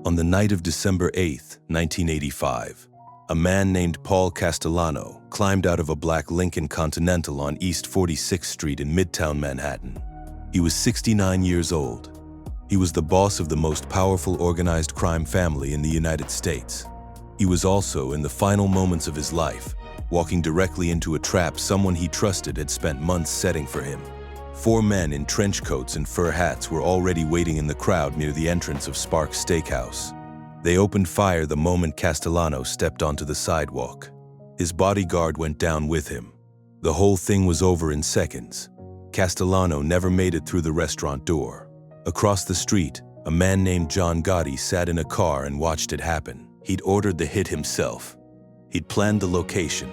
On the night of December 8, 1985, a man named Paul Castellano climbed out of a black Lincoln Continental on East 46th Street in Midtown Manhattan. He was 69 years old. He was the boss of the most powerful organized crime family in the United States. He was also, in the final moments of his life, walking directly into a trap someone he trusted had spent months setting for him. 4 men in trench coats and fur hats were already waiting in the crowd near the entrance of Sparks Steakhouse. They opened fire the moment Castellano stepped onto the sidewalk. His bodyguard went down with him. The whole thing was over in seconds. Castellano never made it through the restaurant door. Across the street, a man named John Gotti sat in a car and watched it happen. He'd ordered the hit himself. He'd planned the location,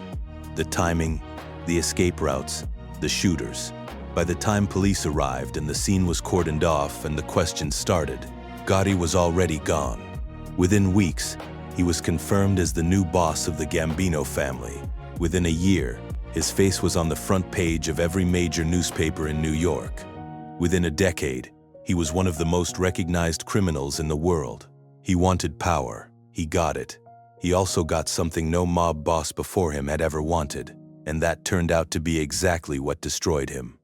the timing, the escape routes, the shooters. By the time police arrived and the scene was cordoned off and the questions started, Gotti was already gone. Within weeks, he was confirmed as the new boss of the Gambino family. Within a year, his face was on the front page of every major newspaper in New York. Within a decade, he was one of the most recognized criminals in the world. He wanted power. He got it. He also got something no mob boss before him had ever wanted, and that turned out to be exactly what destroyed him.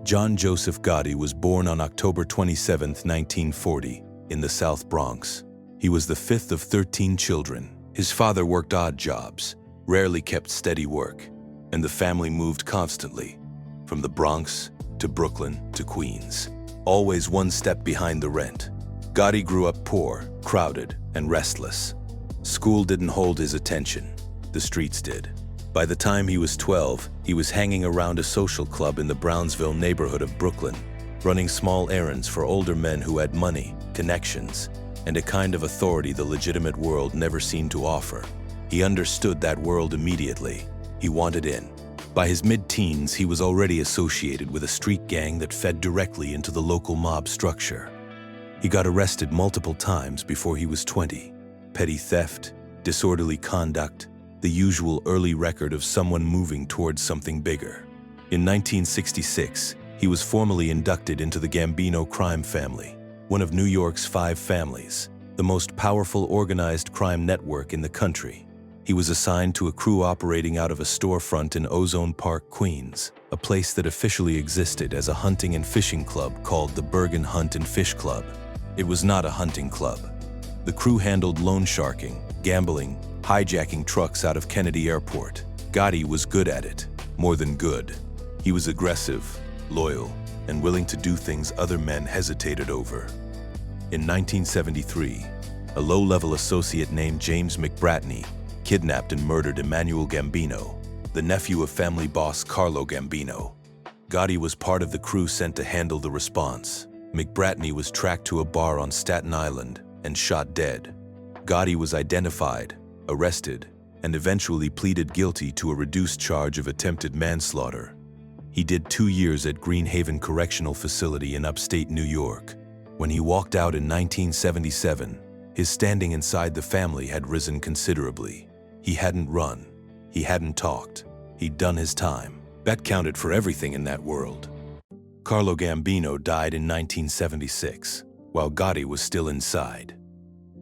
John Joseph Gotti was born on October 27, 1940, in the South Bronx. He was the 5th of 13 children. His father worked odd jobs, rarely kept steady work, and the family moved constantly, from the Bronx to Brooklyn to Queens, always one step behind the rent. Gotti grew up poor, crowded, and restless. School didn't hold his attention. The streets did. By the time he was 12, he was hanging around a social club in the Brownsville neighborhood of Brooklyn, running small errands for older men who had money, connections, and a kind of authority the legitimate world never seemed to offer. He understood that world immediately. He wanted in. By his mid-teens, he was already associated with a street gang that fed directly into the local mob structure. He got arrested multiple times before he was 20. Petty theft, disorderly conduct, the usual early record of someone moving towards something bigger. In 1966, he was formally inducted into the Gambino crime family, one of New York's 5 families, the most powerful organized crime network in the country. He was assigned to a crew operating out of a storefront in Ozone Park, Queens, a place that officially existed as a hunting and fishing club called the Bergen Hunt and Fish Club. It was not a hunting club. The crew handled loan sharking, gambling, hijacking trucks out of Kennedy Airport. Gotti was good at it, more than good. He was aggressive, loyal, and willing to do things other men hesitated over. In 1973, a low-level associate named James McBratney kidnapped and murdered Emmanuel Gambino, the nephew of family boss Carlo Gambino. Gotti was part of the crew sent to handle the response. McBratney was tracked to a bar on Staten Island and shot dead. Gotti was identified, arrested, and eventually pleaded guilty to a reduced charge of attempted manslaughter. He did 2 years at Greenhaven Correctional Facility in upstate New York. When he walked out in 1977, his standing inside the family had risen considerably. He hadn't run. He hadn't talked. He'd done his time. That counted for everything in that world. Carlo Gambino died in 1976, while Gotti was still inside.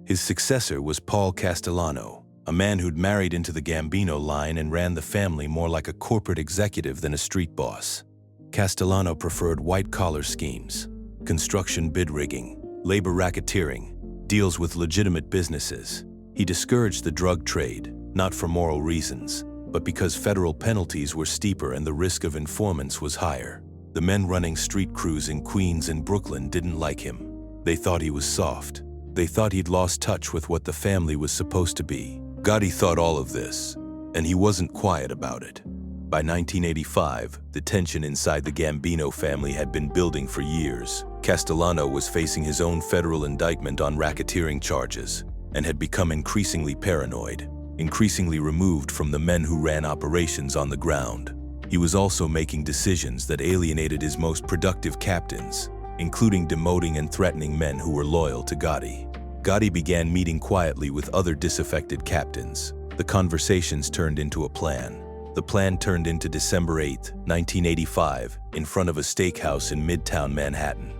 His successor was Paul Castellano, a man who'd married into the Gambino line and ran the family more like a corporate executive than a street boss. Castellano preferred white-collar schemes, construction bid rigging, labor racketeering, deals with legitimate businesses. He discouraged the drug trade, not for moral reasons, but because federal penalties were steeper and the risk of informants was higher. The men running street crews in Queens and Brooklyn didn't like him. They thought he was soft. They thought he'd lost touch with what the family was supposed to be. Gotti thought all of this, and he wasn't quiet about it. By 1985, the tension inside the Gambino family had been building for years. Castellano was facing his own federal indictment on racketeering charges and had become increasingly paranoid, increasingly removed from the men who ran operations on the ground. He was also making decisions that alienated his most productive captains, including demoting and threatening men who were loyal to Gotti. Gotti began meeting quietly with other disaffected captains. The conversations turned into a plan. The plan turned into December 8, 1985, in front of a steakhouse in Midtown Manhattan.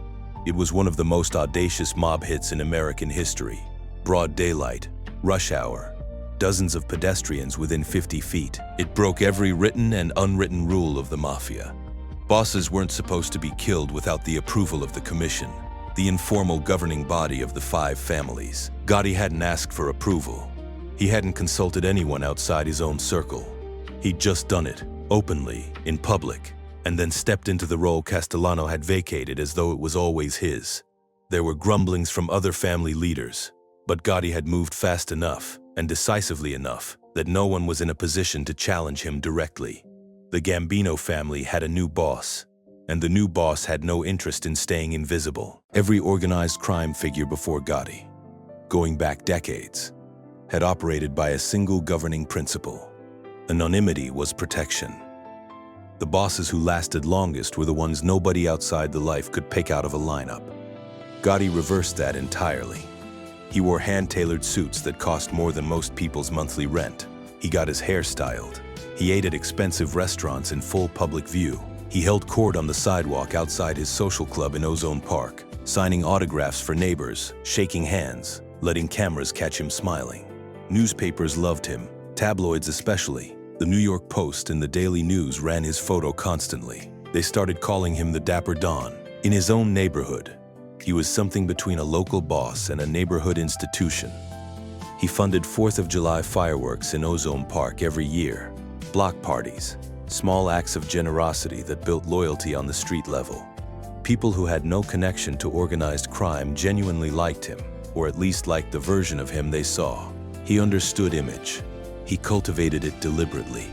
It was one of the most audacious mob hits in American history. Broad daylight, rush hour, dozens of pedestrians within 50 feet. It broke every written and unwritten rule of the Mafia. Bosses weren't supposed to be killed without the approval of the commission, the informal governing body of the 5 families. Gotti hadn't asked for approval. He hadn't consulted anyone outside his own circle. He'd just done it, openly, in public, and then stepped into the role Castellano had vacated as though it was always his. There were grumblings from other family leaders, but Gotti had moved fast enough and decisively enough that no one was in a position to challenge him directly. The Gambino family had a new boss, and the new boss had no interest in staying invisible. Every organized crime figure before Gotti, going back decades, had operated by a single governing principle. Anonymity was protection. The bosses who lasted longest were the ones nobody outside the life could pick out of a lineup. Gotti reversed that entirely. He wore hand-tailored suits that cost more than most people's monthly rent. He got his hair styled. He ate at expensive restaurants in full public view. He held court on the sidewalk outside his social club in Ozone Park, signing autographs for neighbors, shaking hands, letting cameras catch him smiling. Newspapers loved him, tabloids especially. The New York Post and the Daily News ran his photo constantly. They started calling him the Dapper Don. In his own neighborhood, he was something between a local boss and a neighborhood institution. He funded 4th of July fireworks in Ozone Park every year, block parties, small acts of generosity that built loyalty on the street level. People who had no connection to organized crime genuinely liked him, or at least liked the version of him they saw. He understood image. He cultivated it deliberately.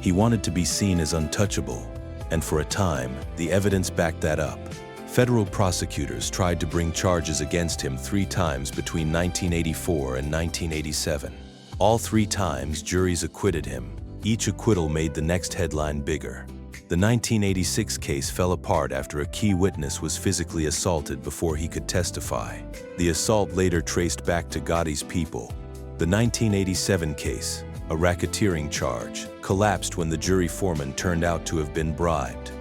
He wanted to be seen as untouchable, and for a time, the evidence backed that up. Federal prosecutors tried to bring charges against him 3 times between 1984 and 1987. All 3 times, juries acquitted him. Each acquittal made the next headline bigger. The 1986 case fell apart after a key witness was physically assaulted before he could testify. The assault later traced back to Gotti's people. The 1987 case, a racketeering charge, collapsed when the jury foreman turned out to have been bribed.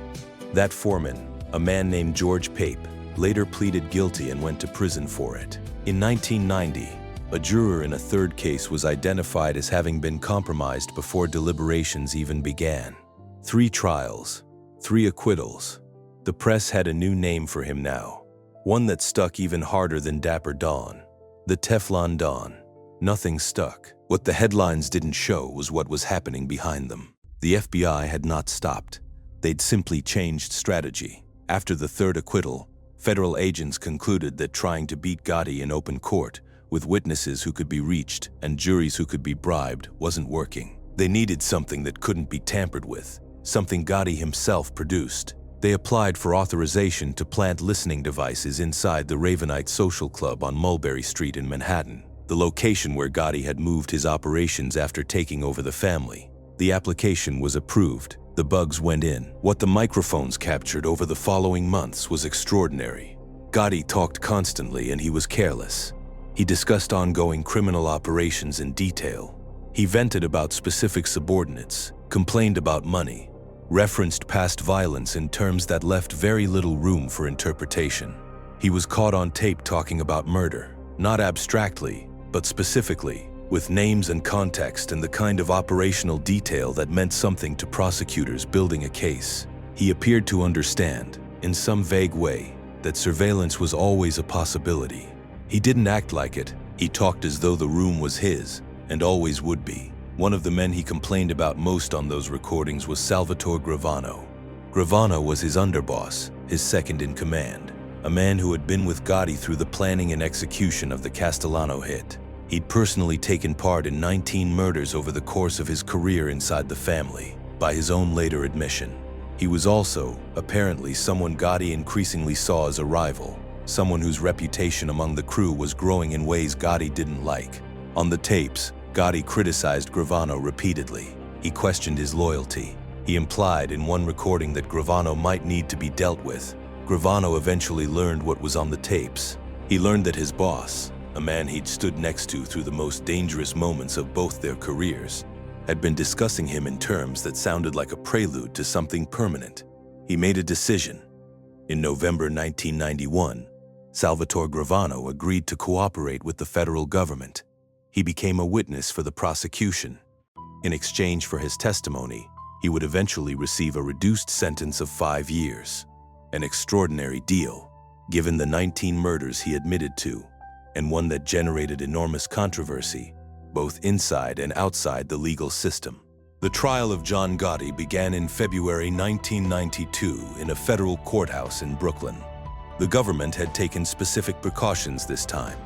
That foreman, a man named George Pape, later pleaded guilty and went to prison for it. In 1990, a juror in a 3rd case was identified as having been compromised before deliberations even began. 3 trials, 3 acquittals. The press had a new name for him now, one that stuck even harder than Dapper Don, the Teflon Don. Nothing stuck. What the headlines didn't show was what was happening behind them. The FBI had not stopped. They'd simply changed strategy. After the 3rd acquittal, federal agents concluded that trying to beat Gotti in open court, with witnesses who could be reached and juries who could be bribed, wasn't working. They needed something that couldn't be tampered with, something Gotti himself produced. They applied for authorization to plant listening devices inside the Ravenite Social Club on Mulberry Street in Manhattan, the location where Gotti had moved his operations after taking over the family. The application was approved. The bugs went in. What the microphones captured over the following months was extraordinary. Gotti talked constantly and he was careless. He discussed ongoing criminal operations in detail. He vented about specific subordinates, complained about money, referenced past violence in terms that left very little room for interpretation. He was caught on tape talking about murder, not abstractly, but specifically, with names and context and the kind of operational detail that meant something to prosecutors building a case. He appeared to understand, in some vague way, that surveillance was always a possibility. He didn't act like it. He talked as though the room was his, and always would be. One of the men he complained about most on those recordings was Salvatore Gravano. Gravano was his underboss, his second in command, a man who had been with Gotti through the planning and execution of the Castellano Hit. He'd personally taken part in 19 murders over the course of his career inside the family, by his own later admission. He was also, apparently, someone Gotti increasingly saw as a rival, someone whose reputation among the crew was growing in ways Gotti didn't like. On the tapes, Gotti criticized Gravano repeatedly. He questioned his loyalty. He implied in one recording that Gravano might need to be dealt with. Gravano eventually learned what was on the tapes. He learned that his boss, a man he'd stood next to through the most dangerous moments of both their careers, had been discussing him in terms that sounded like a prelude to something permanent. He made a decision. In November 1991, Salvatore Gravano agreed to cooperate with the federal government. He became a witness for the prosecution. In exchange for his testimony, he would eventually receive a reduced sentence of 5 years. An extraordinary deal, given the 19 murders he admitted to, and one that generated enormous controversy, both inside and outside the legal system. The trial of John Gotti began in February 1992 in a federal courthouse in Brooklyn. The government had taken specific precautions this time.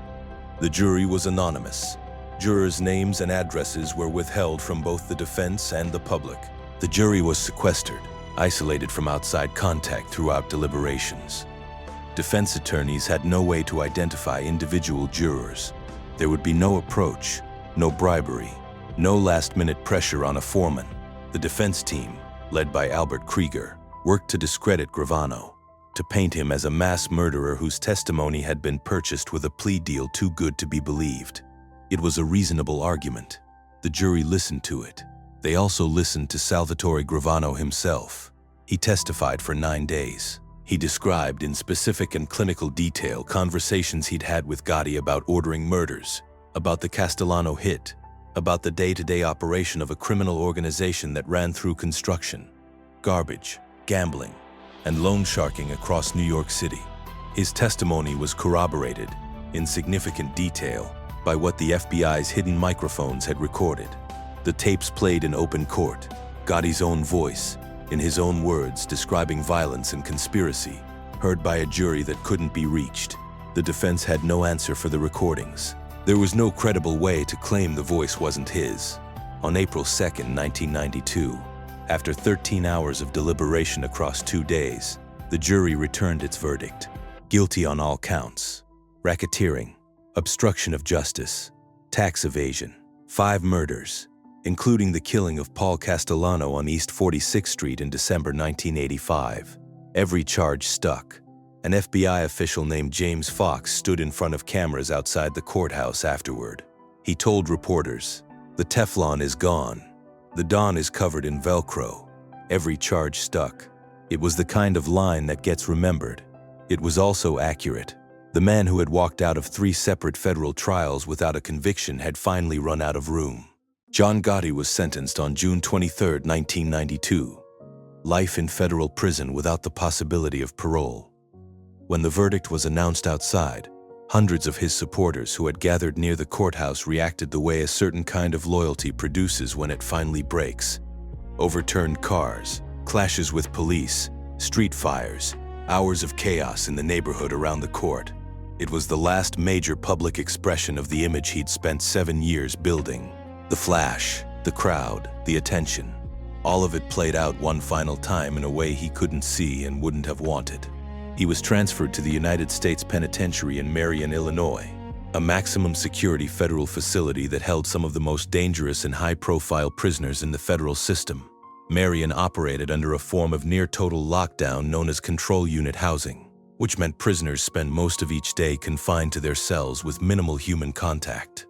The jury was anonymous. Jurors' names and addresses were withheld from both the defense and the public. The jury was sequestered, isolated from outside contact throughout deliberations. Defense attorneys had no way to identify individual jurors. There would be no approach, no bribery, no last-minute pressure on a foreman. The defense team, led by Albert Krieger, worked to discredit Gravano, to paint him as a mass murderer whose testimony had been purchased with a plea deal too good to be believed. It was a reasonable argument. The jury listened to it. They also listened to Salvatore Gravano himself. He testified for 9 days. He described in specific and clinical detail conversations he'd had with Gotti about ordering murders, about the Castellano Hit, about the day-to-day operation of a criminal organization that ran through construction, garbage, gambling, and loan sharking across New York City. His testimony was corroborated, in significant detail, by what the FBI's hidden microphones had recorded. The tapes played in open court, Gotti's own voice, in his own words describing violence and conspiracy, heard by a jury that couldn't be reached. The defense had no answer for the recordings. There was no credible way to claim the voice wasn't his. On April 2, 1992, after 13 hours of deliberation across 2 days, the jury returned its verdict. Guilty on all counts: racketeering, obstruction of justice, tax evasion, 5 murders, including the killing of Paul Castellano on East 46th Street in December 1985. Every charge stuck. An FBI official named James Fox stood in front of cameras outside the courthouse afterward. He told reporters, "The Teflon is gone. The Don is covered in Velcro. Every charge stuck." It was the kind of line that gets remembered. It was also accurate. The man who had walked out of 3 separate federal trials without a conviction had finally run out of room. John Gotti was sentenced on June 23, 1992. Life in federal prison without the possibility of parole. When the verdict was announced outside, hundreds of his supporters who had gathered near the courthouse reacted the way a certain kind of loyalty produces when it finally breaks. Overturned cars, clashes with police, street fires, hours of chaos in the neighborhood around the court. It was the last major public expression of the image he'd spent 7 years building. The flash, the crowd, the attention. All of it played out one final time in a way he couldn't see and wouldn't have wanted. He was transferred to the United States Penitentiary in Marion, Illinois, a maximum security federal facility that held some of the most dangerous and high-profile prisoners in the federal system. Marion operated under a form of near-total lockdown known as control unit housing, which meant prisoners spent most of each day confined to their cells with minimal human contact.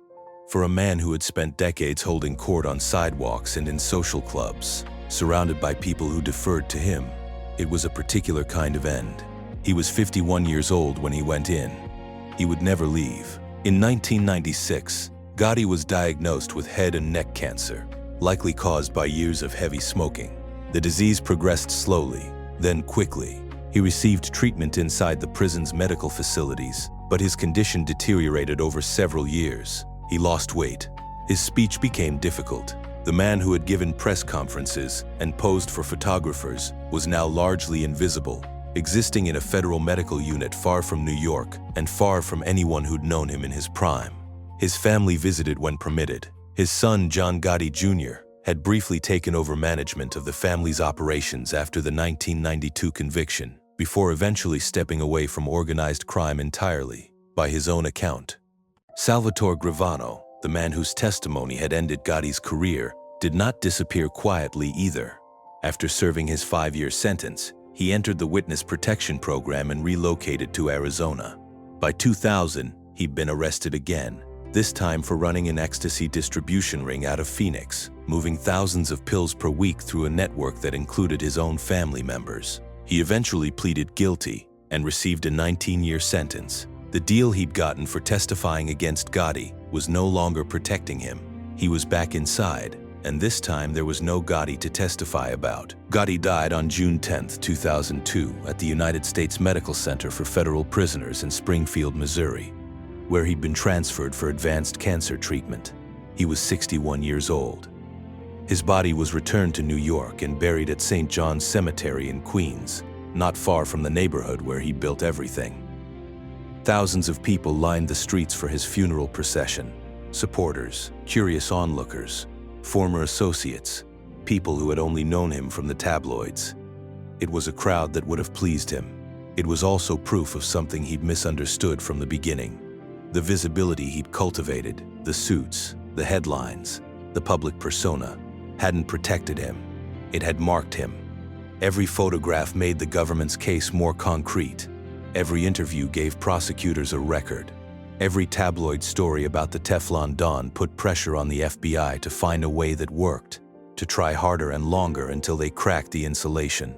For a man who had spent decades holding court on sidewalks and in social clubs, surrounded by people who deferred to him, it was a particular kind of end. He was 51 years old when he went in. He would never leave. In 1996, Gotti was diagnosed with head and neck cancer, likely caused by years of heavy smoking. The disease progressed slowly, then quickly. He received treatment inside the prison's medical facilities, but his condition deteriorated over several years. He lost weight. His speech became difficult. The man who had given press conferences and posed for photographers was now largely invisible, existing in a federal medical unit far from New York and far from anyone who'd known him in his prime. His family visited when permitted. His son, John Gotti Jr., had briefly taken over management of the family's operations after the 1992 conviction, before eventually stepping away from organized crime entirely, by his own account. Salvatore Gravano, the man whose testimony had ended Gotti's career, did not disappear quietly either. After serving his 5-year sentence, he entered the Witness Protection Program and relocated to Arizona. By 2000, he'd been arrested again, this time for running an ecstasy distribution ring out of Phoenix, moving thousands of pills per week through a network that included his own family members. He eventually pleaded guilty and received a 19-year sentence, The deal he'd gotten for testifying against Gotti was no longer protecting him. He was back inside, and this time there was no Gotti to testify about. Gotti died on June 10, 2002, at the United States Medical Center for Federal Prisoners in Springfield, Missouri, where he'd been transferred for advanced cancer treatment. He was 61 years old. His body was returned to New York and buried at St. John's Cemetery in Queens, not far from the neighborhood where he built everything. Thousands of people lined the streets for his funeral procession. Supporters, curious onlookers, former associates, people who had only known him from the tabloids. It was a crowd that would have pleased him. It was also proof of something he'd misunderstood from the beginning. The visibility he'd cultivated, the suits, the headlines, the public persona, hadn't protected him. It had marked him. Every photograph made the government's case more concrete. Every interview gave prosecutors a record. Every tabloid story about the Teflon Don put pressure on the FBI to find a way that worked, to try harder and longer until they cracked the insulation.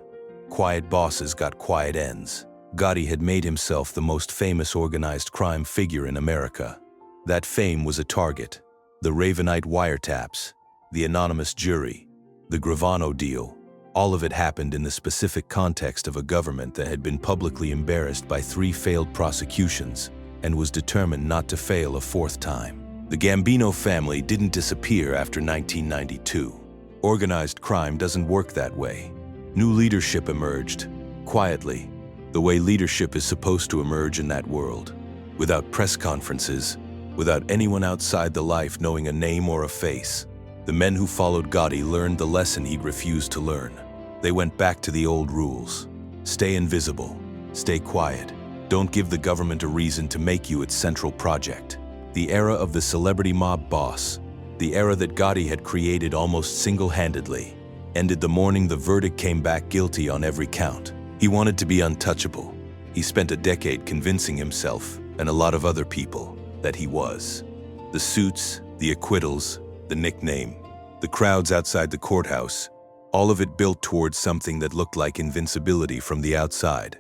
Quiet bosses got quiet ends. Gotti had made himself the most famous organized crime figure in America. That fame was a target. The Ravenite Wiretaps, the anonymous jury, the Gravano deal, all of it happened in the specific context of a government that had been publicly embarrassed by 3 failed prosecutions and was determined not to fail a 4th time. The Gambino family didn't disappear after 1992. Organized crime doesn't work that way. New leadership emerged, quietly, the way leadership is supposed to emerge in that world, without press conferences, without anyone outside the life knowing a name or a face. The men who followed Gotti learned the lesson he'd refused to learn. They went back to the old rules. Stay invisible. Stay quiet. Don't give the government a reason to make you its central project. The era of the celebrity mob boss, the era that Gotti had created almost single-handedly, ended the morning the verdict came back guilty on every count. He wanted to be untouchable. He spent a decade convincing himself, and a lot of other people, that he was. The suits, the acquittals, the nickname, the crowds outside the courthouse, all of it built towards something that looked like invincibility from the outside.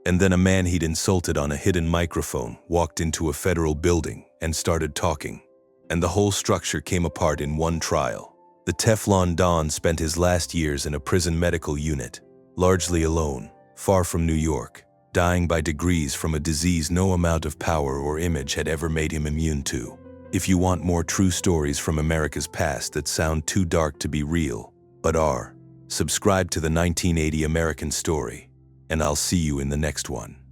And then a man he'd insulted on a hidden microphone walked into a federal building and started talking. And the whole structure came apart in one trial. The Teflon Don spent his last years in a prison medical unit, largely alone, far from New York, dying by degrees from a disease no amount of power or image had ever made him immune to. If you want more true stories from America's past that sound too dark to be real, but are, subscribe to the 1980 American Story, and I'll see you in the next one.